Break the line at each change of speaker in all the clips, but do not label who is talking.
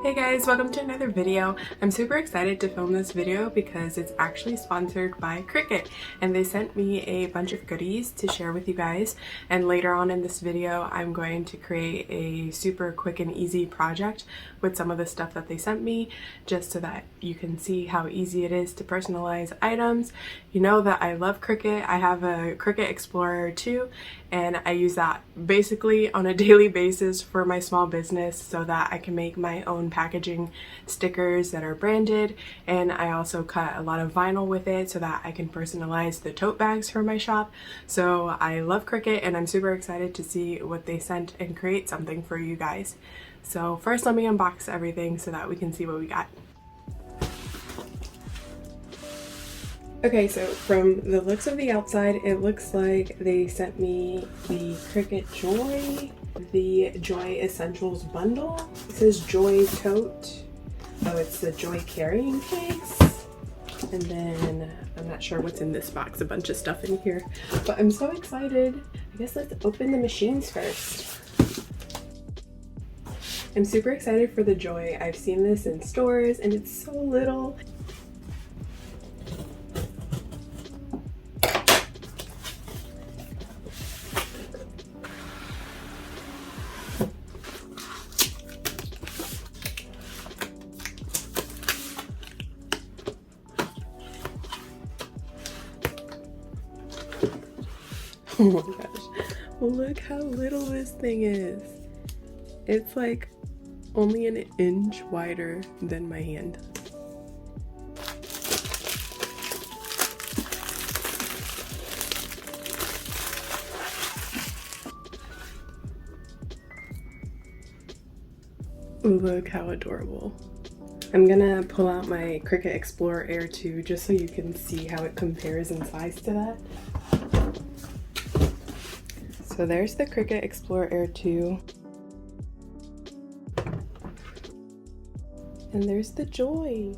Hey guys, welcome to another video. I'm super excited to film this video because it's actually sponsored by Cricut, and they sent me a bunch of goodies to share with you guys, and later on in this video I'm going to create a super quick and easy project with some of the stuff that they sent me, just so that you can see how easy it is to personalize items. You know that I love Cricut. I have a Cricut Explorer 2 and I use that basically on a daily basis for my small business so that I can make my own packaging stickers that are branded, and I also cut a lot of vinyl with it so that I can personalize the tote bags for my shop. So I love Cricut and I'm super excited to see what they sent and create something for you guys. So first let me unbox everything so that we can see what we got. Okay, so from the looks of the outside, it looks like they sent me the Cricut Joy, the Joy Essentials bundle. It says Joy Tote. Oh, it's the Joy carrying case. And then I'm not sure what's in this box, a bunch of stuff in here. But I'm so excited. I guess let's open the machines first. I'm super excited for the Joy. I've seen this in stores and it's so little. Oh my gosh, look how little this thing is. It's like only an inch wider than my hand. Look how adorable. I'm gonna pull out my Cricut Explorer Air 2 just so you can see how it compares in size to that. So there's the Cricut Explorer Air 2. And there's the Joy.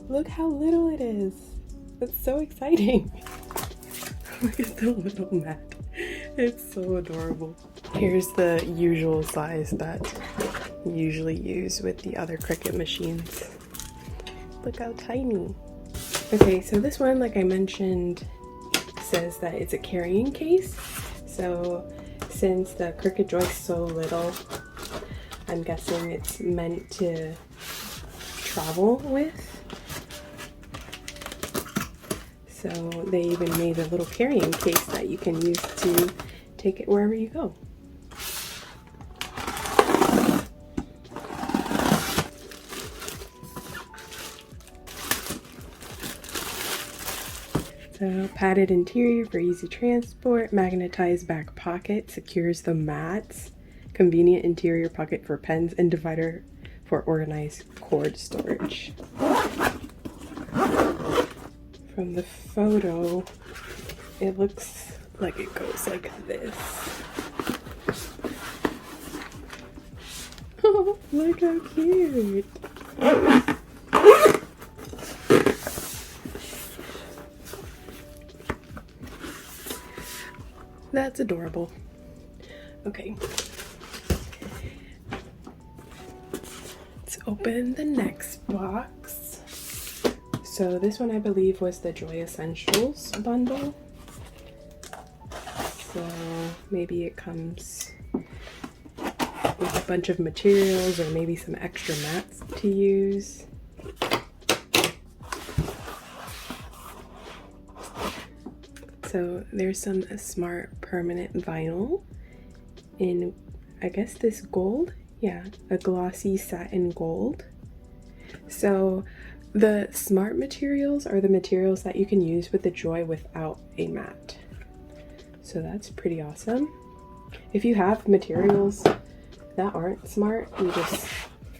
Look how little it is. It's so exciting. Look at the little mat. It's so adorable. Here's the usual size that you usually use with the other Cricut machines. Look how tiny. Okay, so this one, like I mentioned, says that it's a carrying case. So since the Cricut Joy is so little, I'm guessing it's meant to travel with. So they even made a little carrying case that you can use to take it wherever you go. So padded interior for easy transport, magnetized back pocket secures the mats, convenient interior pocket for pens, and divider for organized cord storage. From the photo, it looks like it goes like this. Oh, look how cute! That's adorable. Okay. Let's open the next box. So this one I believe was the Joy Essentials bundle. So maybe it comes with a bunch of materials or maybe some extra mats to use. So there's some smart permanent vinyl in, I guess, this gold. Yeah, a glossy satin gold. So the smart materials are the materials that you can use with the Joy without a mat. So that's pretty awesome. If you have materials that aren't smart, you just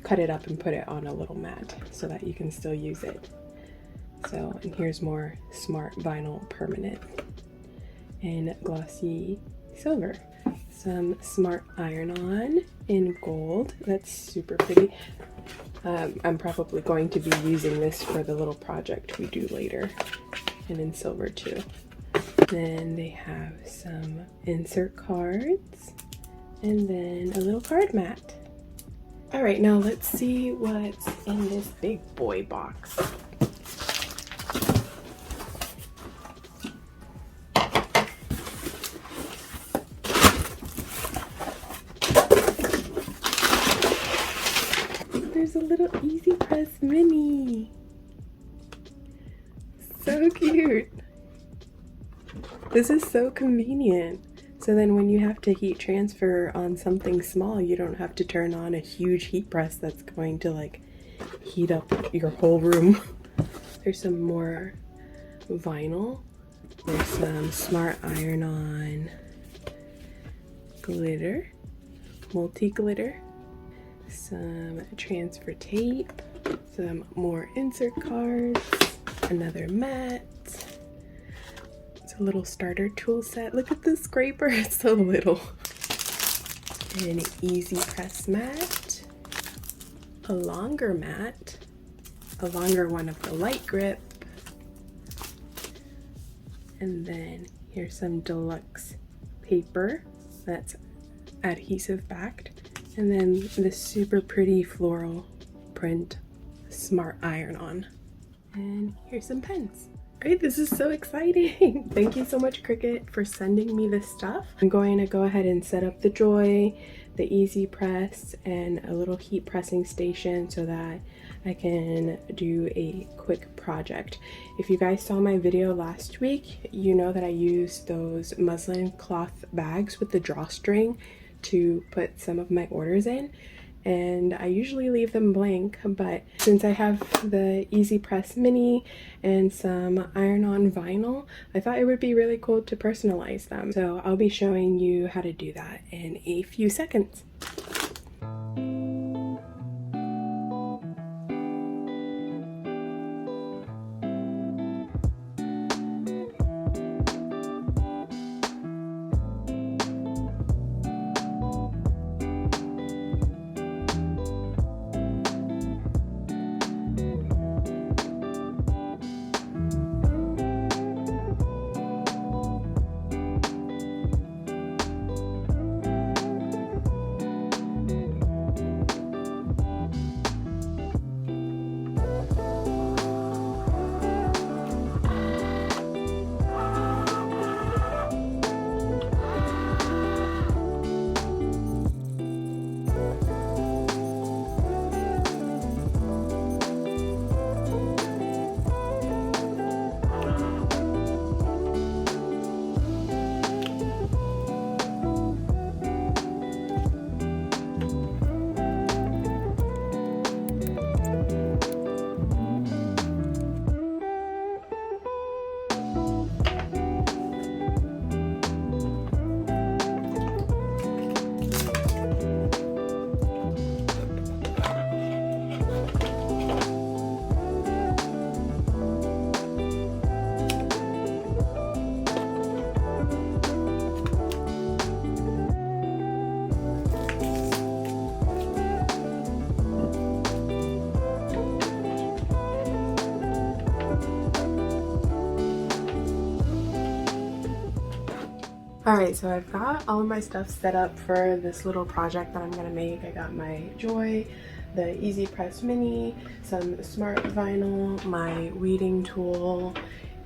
cut it up and put it on a little mat so that you can still use it. So, and here's more smart vinyl permanent in glossy silver. Some smart iron-on in gold. That's super pretty. I'm probably going to be using this for the little project we do later, and in silver too. Then they have some insert cards and then a little card mat. All right, now let's see what's in this big boy box. There's a little easypress mini. So cute. This is so convenient. So then when you have to heat transfer on something small, you don't have to turn on a huge heat press that's going to like heat up your whole room. There's some more vinyl. There's some smart iron-on glitter, multi-glitter, some transfer tape, some more insert cards, another mat. It's a little starter tool set. Look at the scraper, it's so little. An easy press mat, a longer mat, a longer one of the light grip, and then here's some deluxe paper that's adhesive backed, and then this super pretty floral print smart iron-on. And here's some pens. Right, this is so exciting. Thank you so much, Cricut, for sending me this stuff. I'm going to go ahead and set up the Joy, the Easy Press, and a little heat pressing station so that I can do a quick project. If you guys saw my video last week, you know that I used those muslin cloth bags with the drawstring to put some of my orders in. And I usually leave them blank, but since I have the Easy Press Mini and some iron-on vinyl, I thought it would be really cool to personalize them. So I'll be showing you how to do that in a few seconds. Alright, so I've got all of my stuff set up for this little project that I'm going to make. I got my Joy, the Easy Press Mini, some smart vinyl, my weeding tool,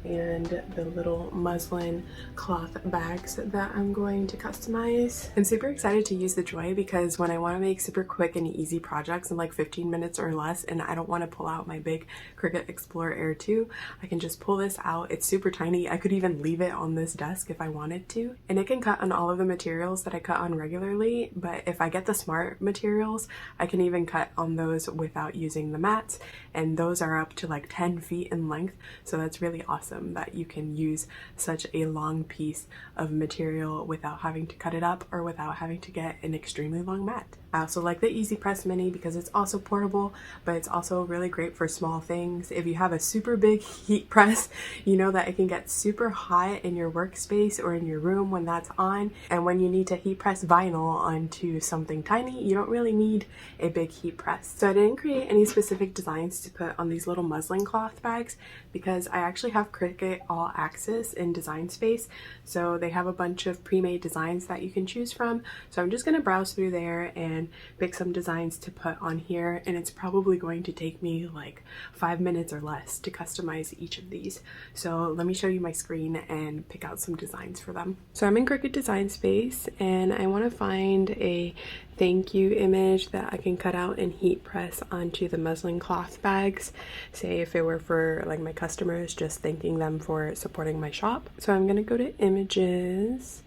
and the little muslin cloth bags that I'm going to customize. I'm super excited to use the Joy because when I want to make super quick and easy projects in like 15 minutes or less and I don't want to pull out my big Cricut Explorer Air 2, I can just pull this out. It's super tiny. I could even leave it on this desk if I wanted to. And it can cut on all of the materials that I cut on regularly, but if I get the smart materials, I can even cut on those without using the mats, and those are up to like 10 feet in length, so that's really awesome that you can use such a long piece of material without having to cut it up or without having to get an extremely long mat. I also like the Easy Press Mini because it's also portable, but it's also really great for small things. If you have a super big heat press, you know that it can get super hot in your workspace or in your room when that's on, and when you need to heat press vinyl onto something tiny, you don't really need a big heat press. So I didn't create any specific designs to put on these little muslin cloth bags because I actually have Cricut All Access in Design Space, so they have a bunch of pre-made designs that you can choose from. So I'm just going to browse through there and and pick some designs to put on here, and it's probably going to take me like 5 minutes or less to customize each of these. So let me show you my screen and pick out some designs for them. So I'm in Cricut Design Space, and I want to find a thank you image that I can cut out and heat press onto the muslin cloth bags. Say if it were for like my customers, just thanking them for supporting my shop. So I'm gonna go to images,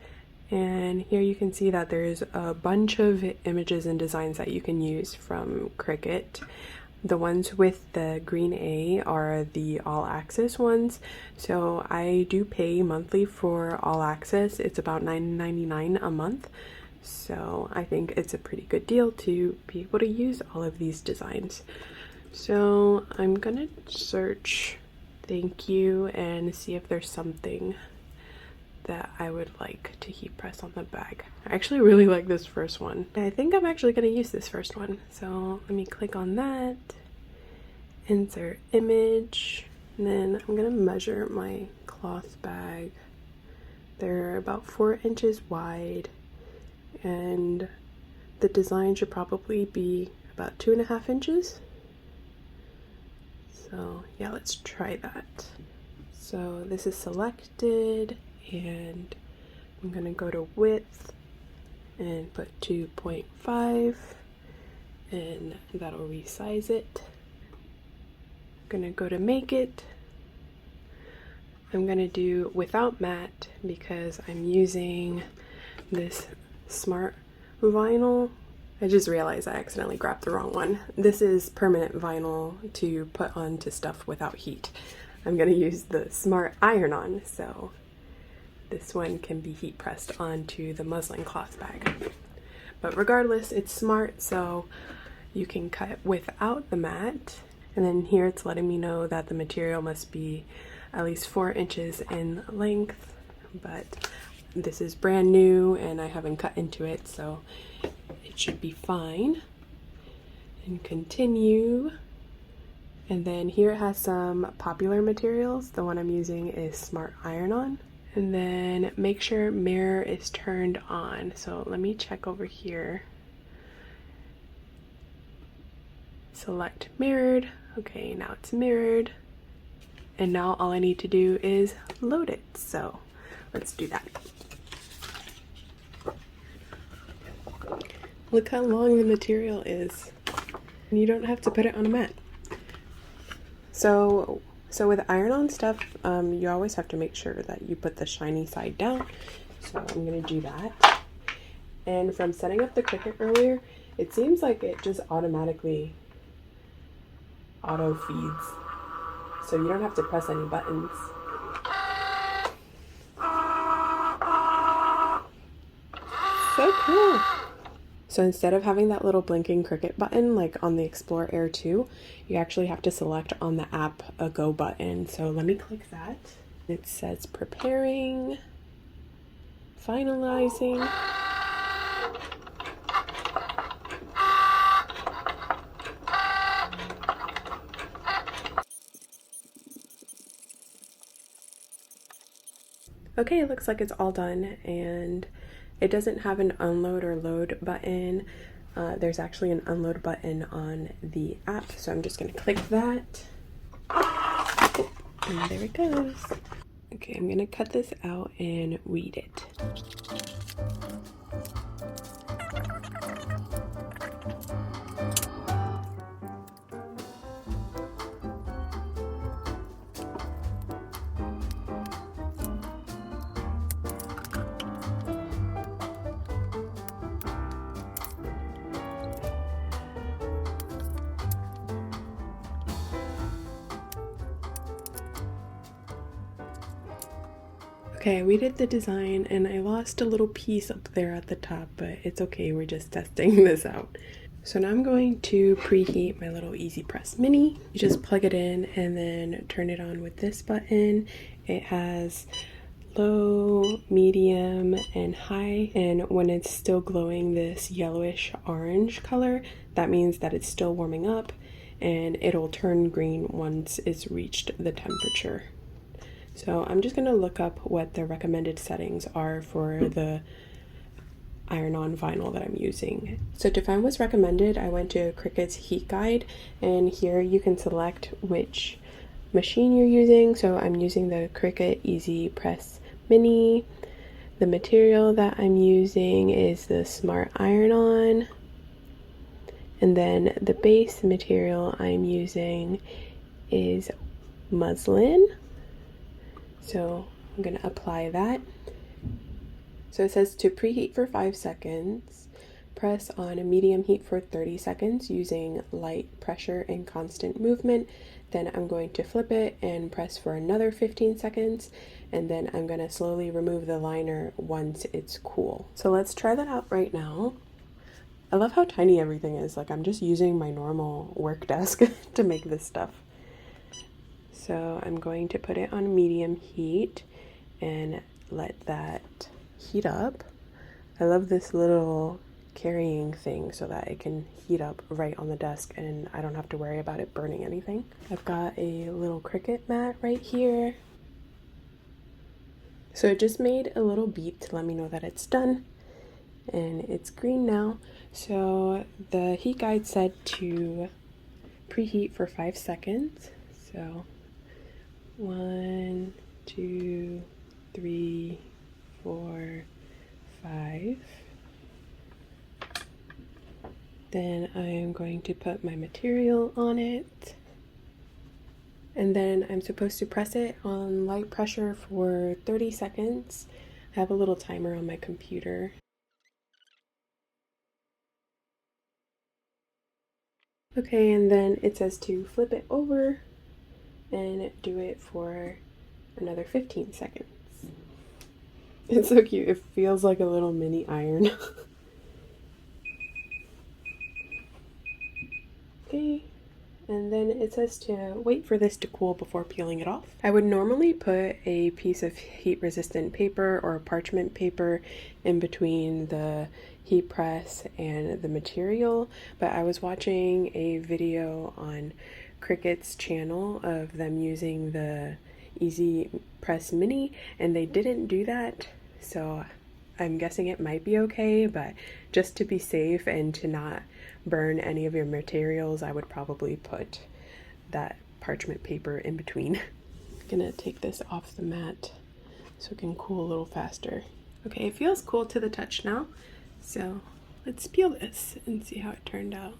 and here you can see that there's a bunch of images and designs that you can use from Cricut. The ones with the green A are the all access ones. So I do pay monthly for all access. It's about $9.99 a month. So I think it's a pretty good deal to be able to use all of these designs. So I'm gonna search thank you and see if there's something that I would like to heat press on the bag. I actually really like this first one. I think I'm actually gonna use this first one. So let me click on that, insert image, and then I'm gonna measure my cloth bag. They're about 4 inches wide, and the design should probably be about 2.5 inches. So yeah, let's try that. So this is selected, and I'm gonna go to width and put 2.5, and that'll resize it. I'm gonna go to make it. I'm gonna do without matte because I'm using this smart vinyl. I just realized I accidentally grabbed the wrong one. This is permanent vinyl to put onto stuff without heat. I'm gonna use the smart iron-on, so this one can be heat pressed onto the muslin cloth bag. But regardless, it's smart, so you can cut without the mat. And then here it's letting me know that the material must be at least 4 inches in length, but this is brand new and I haven't cut into it, so it should be fine. And continue. And then here it has some popular materials. The one I'm using is smart iron-on. And then make sure mirror is turned on. So let me check over here. Select mirrored. Okay, now it's mirrored. And now all I need to do is load it. So let's do that. Look how long the material is. And you don't have to put it on a mat. So with iron-on stuff, you always have to make sure that you put the shiny side down. So I'm gonna do that. And from setting up the Cricut earlier, it seems like it just automatically auto feeds. So you don't have to press any buttons. So cool. So instead of having that little blinking Cricut button like on the Explore Air 2, you actually have to select on the app a go button. So let me click that. It says preparing, finalizing. Okay, it looks like it's all done, and it doesn't have an unload or load button. There's actually an unload button on the app, so I'm just gonna click that. Oh, and there it goes. Okay, I'm gonna cut this out and weed it. Okay, we did the design and I lost a little piece up there at the top, but it's okay, we're just testing this out. So now I'm going to preheat my little easypress mini. You just plug it in and then turn it on with this button. It has low, medium, and high, and when it's still glowing this yellowish orange color, that means that it's still warming up, and it'll turn green once it's reached the temperature. So I'm just going to look up what the recommended settings are for the iron-on vinyl that I'm using. So to find what's recommended, I went to Cricut's heat guide, and here you can select which machine you're using. So I'm using the Cricut easypress mini. The material that I'm using is the Smart Iron-On, and then the base material I'm using is muslin. So I'm going to apply that. So it says to preheat for 5 seconds, press on a medium heat for 30 seconds using light pressure and constant movement. Then I'm going to flip it and press for another 15 seconds, and then I'm going to slowly remove the liner once it's cool. So let's try that out right now. I love how tiny everything is. Like, I'm just using my normal work desk to make this stuff. So I'm going to put it on medium heat and let that heat up. I love this little carrying thing so that it can heat up right on the desk and I don't have to worry about it burning anything. I've got a little Cricut mat right here. So it just made a little beep to let me know that it's done, and it's green now. So the heat guide said to preheat for 5 seconds. So 1, 2, 3, 4, 5. Then I am going to put my material on it, and then I'm supposed to press it on light pressure for 30 seconds. I have a little timer on my computer. Okay, and then it says to flip it over and do it for another 15 seconds. It's so cute. It feels like a little mini iron. Okay, and then it says to wait for this to cool before peeling it off. I would normally put a piece of heat resistant paper or parchment paper in between the heat press and the material, but I was watching a video on Cricut's channel of them using the Easy Press Mini, and they didn't do that, so I'm guessing it might be okay, but just to be safe and to not burn any of your materials, I would probably put that parchment paper in between. I'm gonna take this off the mat so it can cool a little faster. Okay, it feels cool to the touch now, so let's peel this and see how it turned out.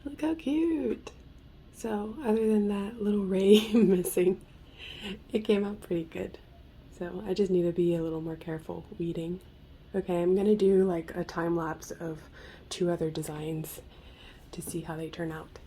Look how cute! So other than that little ray missing, it came out pretty good. So I just need to be a little more careful weeding. Okay, I'm gonna do like a time lapse of 2 other designs to see how they turn out.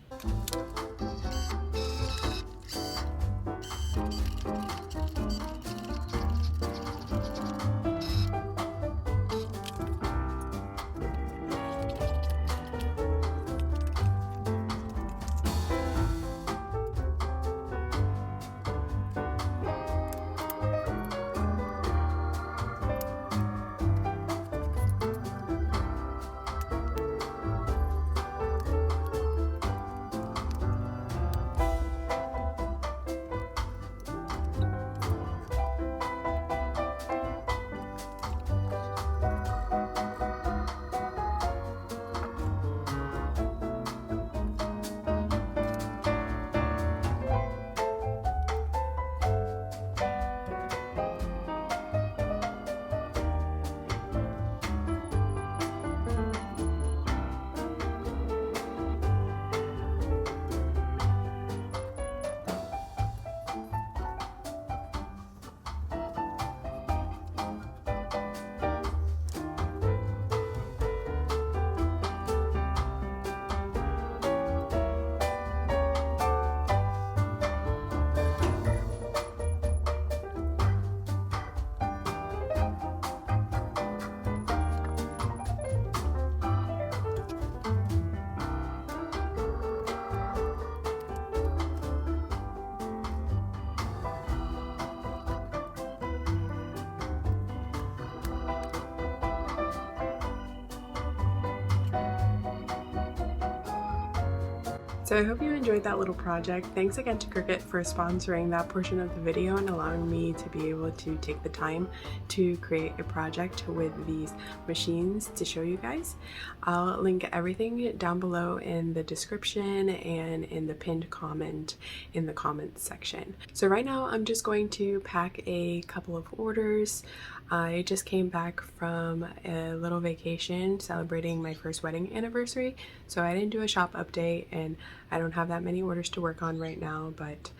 So I hope you enjoyed that little project. Thanks again to Cricut for sponsoring that portion of the video and allowing me to be able to take the time to create a project with these machines to show you guys. I'll link everything down below in the description and in the pinned comment in the comments section. So right now I'm just going to pack a couple of orders. I just came back from a little vacation celebrating my first wedding anniversary, so I didn't do a shop update and I don't have that many orders to work on right now, but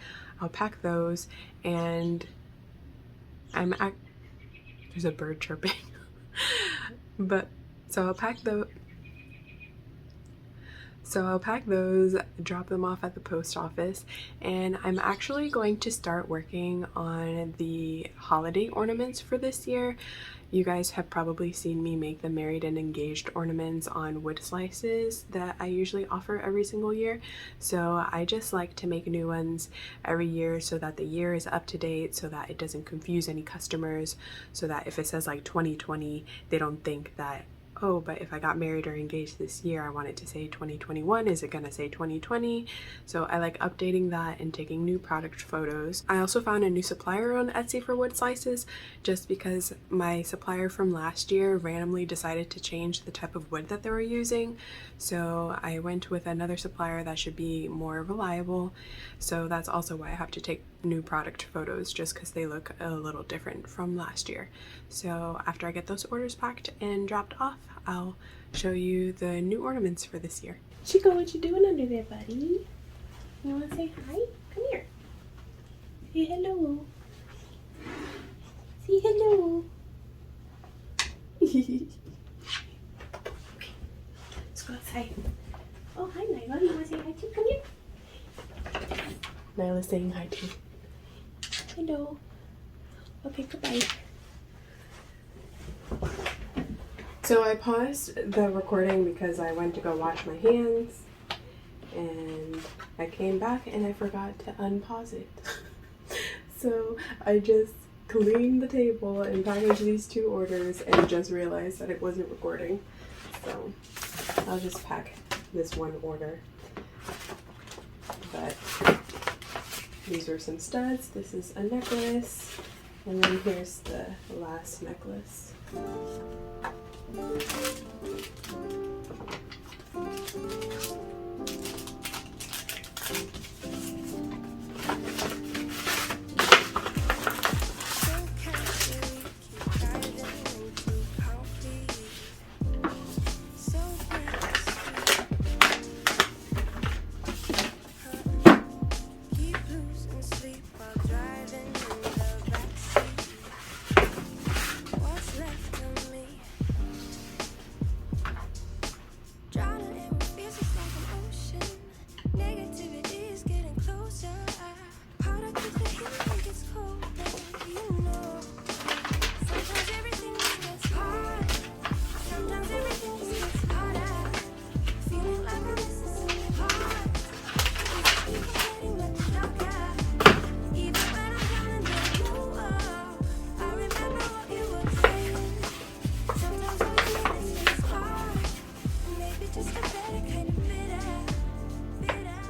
I'll pack those. And there's a bird chirping. But so I'll pack those, drop them off at the post office, and I'm actually going to start working on the holiday ornaments for this year. You guys have probably seen me make the married and engaged ornaments on wood slices that I usually offer every single year. So I just like to make new ones every year so that the year is up to date, so that it doesn't confuse any customers, so that if it says like 2020, they don't think that, oh, but if I got married or engaged this year, I want it to say 2021. Is it gonna say 2020? So I like updating that and taking new product photos. I also found a new supplier on Etsy for wood slices, just because my supplier from last year randomly decided to change the type of wood that they were using. So I went with another supplier that should be more reliable. So that's also why I have to take new product photos, just because they look a little different from last year. So after I get those orders packed and dropped off, I'll show you the new ornaments for this year. Chico, what you doing under there, buddy? You want to say hi? Come here. Say hello. Say hello. Okay. Let's go outside. Oh, hi, Nyla. You want to say hi too? Come here. Nyla's saying hi too. Hello. Okay, goodbye. So I paused the recording because I went to go wash my hands, and I came back and I forgot to unpause it. So I just cleaned the table and packaged these two orders and just realized that it wasn't recording. So I'll just pack this one order. But these are some studs. This is a necklace, and then here's the last necklace.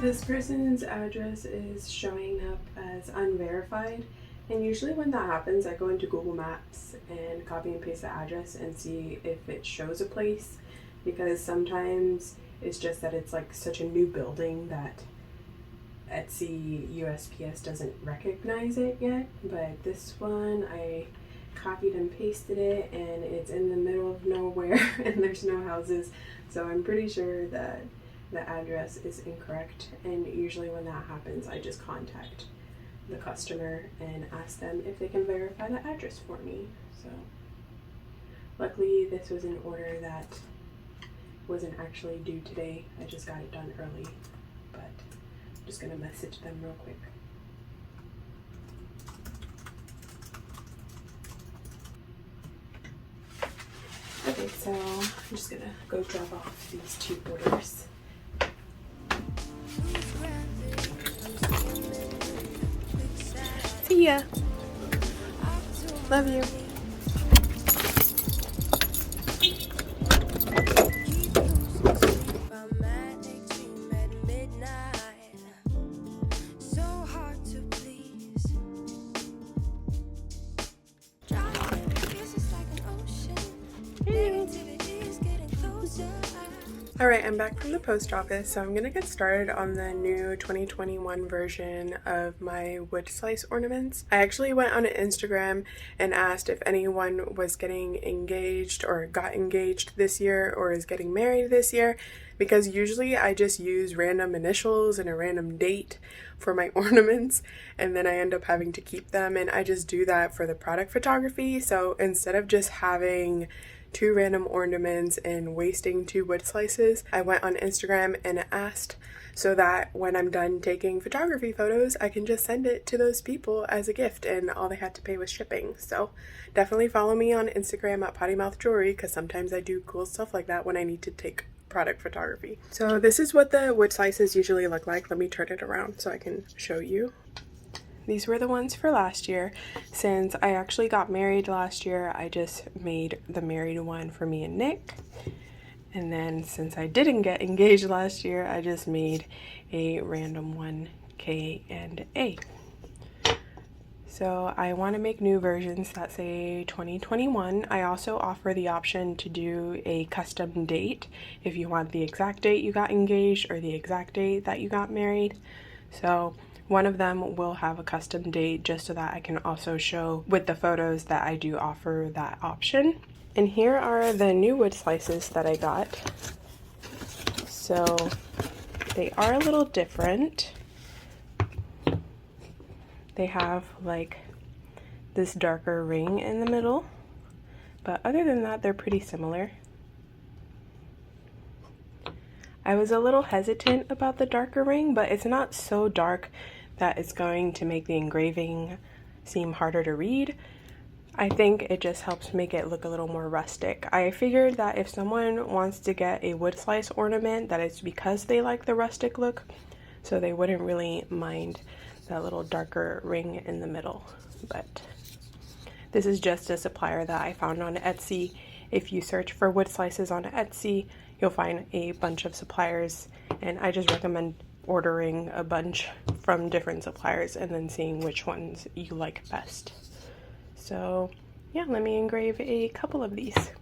This person's address is showing up as unverified, and usually when that happens I go into Google Maps and copy and paste the address and see if it shows a place, because sometimes it's just that it's like such a new building that Etsy USPS doesn't recognize it yet. But this one, I copied and pasted it and it's in the middle of nowhere and there's no houses, so I'm pretty sure that the address is incorrect. And usually when that happens, I just contact the customer and ask them if they can verify the address for me. So luckily this was an order that wasn't actually due today. I just got it done early, but I'm just gonna message them real quick. Okay, so I'm just gonna go drop off these two orders. See ya. Love you. Midnight. Alright, I'm back from the post office, so I'm going to get started on the new 2021 version of my wood slice ornaments. I actually went on Instagram and asked if anyone was getting engaged or got engaged this year or is getting married this year, because usually I just use random initials and a random date for my ornaments, and then I end up having to keep them, and I just do that for the product photography. So instead of just having 2 random ornaments and wasting 2 wood slices, I went on Instagram and asked so that when I'm done taking photography photos, I can just send it to those people as a gift, and all they had to pay was shipping. So definitely follow me on Instagram at pottymouthjewelry, because sometimes I do cool stuff like that when I need to take product photography. So this is what the wood slices usually look like. Let me turn it around so I can show you. These were the ones for last year. Since I actually got married last year, I just made the married one for me and Nick. And then since I didn't get engaged last year, I just made a random one, K and A. So I want to make new versions that say 2021. I also offer the option to do a custom date if you want the exact date you got engaged or the exact date that you got married. So one of them will have a custom date just so that I can also show with the photos that I do offer that option. And here are the new wood slices that I got. So they are a little different. They have like this darker ring in the middle, but other than that, they're pretty similar. I was a little hesitant about the darker ring, but it's not so dark that it's going to make the engraving seem harder to read. I think it just helps make it look a little more rustic. I figured that if someone wants to get a wood slice ornament, that it's because they like the rustic look, so they wouldn't really mind that little darker ring in the middle. But this is just a supplier that I found on Etsy. If you search for wood slices on Etsy, you'll find a bunch of suppliers, and I just recommend ordering a bunch from different suppliers and then seeing which ones you like best. So yeah, let me engrave a couple of these.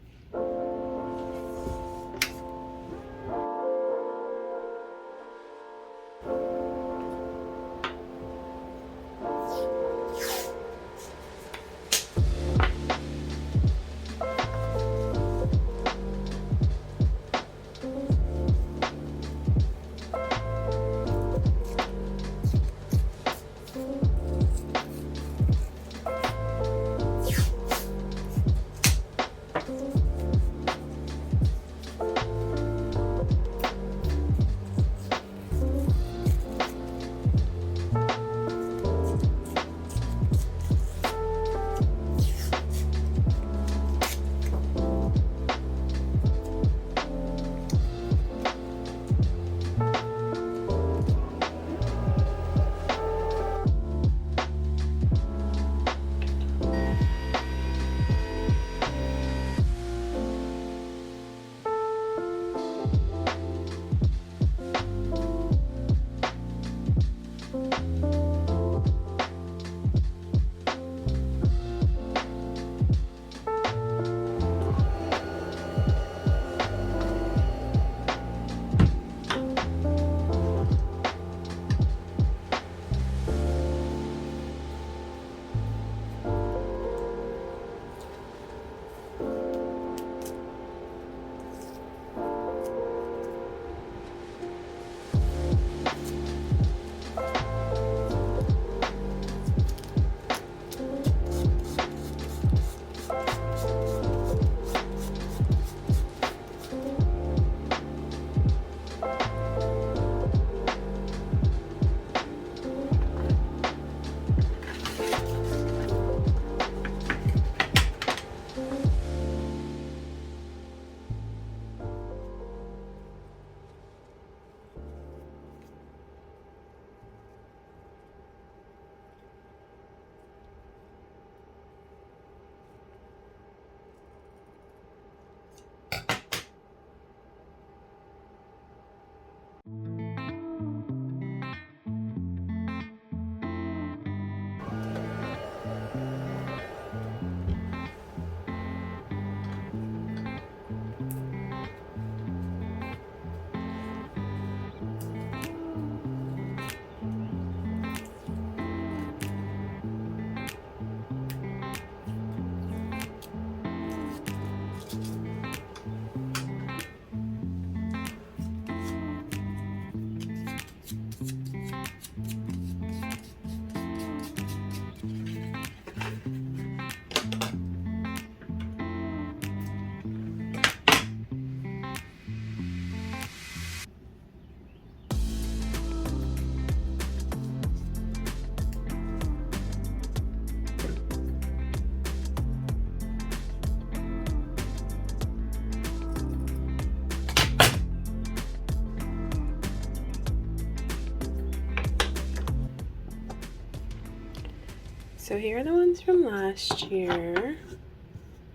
So here are the ones from last year.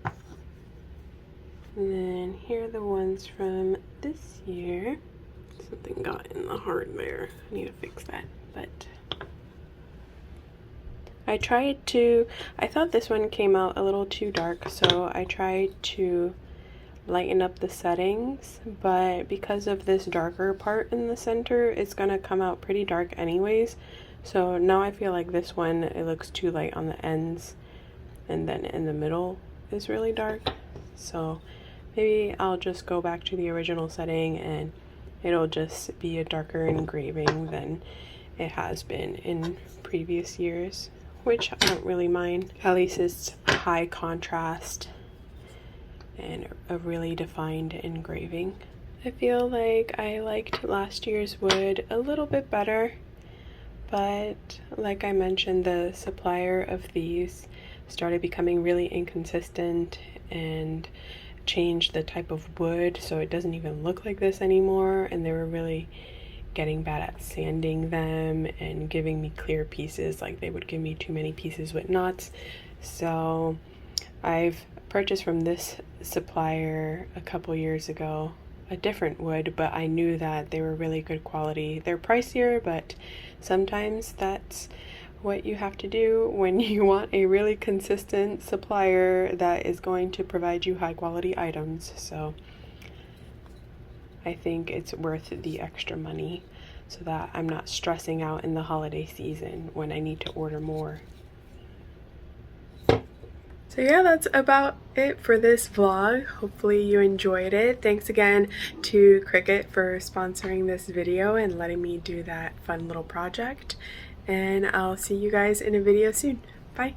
And then here are the ones from this year. Something got in the heart there. I need to fix that. But I thought this one came out a little too dark, so I tried to lighten up the settings, but because of this darker part in the center, it's gonna come out pretty dark anyways. So now I feel like this one, it looks too light on the ends, and then in the middle is really dark. So maybe I'll just go back to the original setting and it'll just be a darker engraving than it has been in previous years, which I don't really mind. At least it's high contrast and a really defined engraving. I feel like I liked last year's wood a little bit better, but like I mentioned, the supplier of these started becoming really inconsistent and changed the type of wood, so it doesn't even look like this anymore, and they were really getting bad at sanding them and giving me clear pieces. Like, they would give me too many pieces with knots. So I've purchased from this supplier a couple years ago a different wood, but I knew that they were really good quality. They're pricier, but sometimes that's what you have to do when you want a really consistent supplier that is going to provide you high quality items. So I think it's worth the extra money so that I'm not stressing out in the holiday season when I need to order more. So yeah, that's about it for this vlog. Hopefully you enjoyed it. Thanks again to Cricut for sponsoring this video and letting me do that fun little project. And I'll see you guys in a video soon. Bye.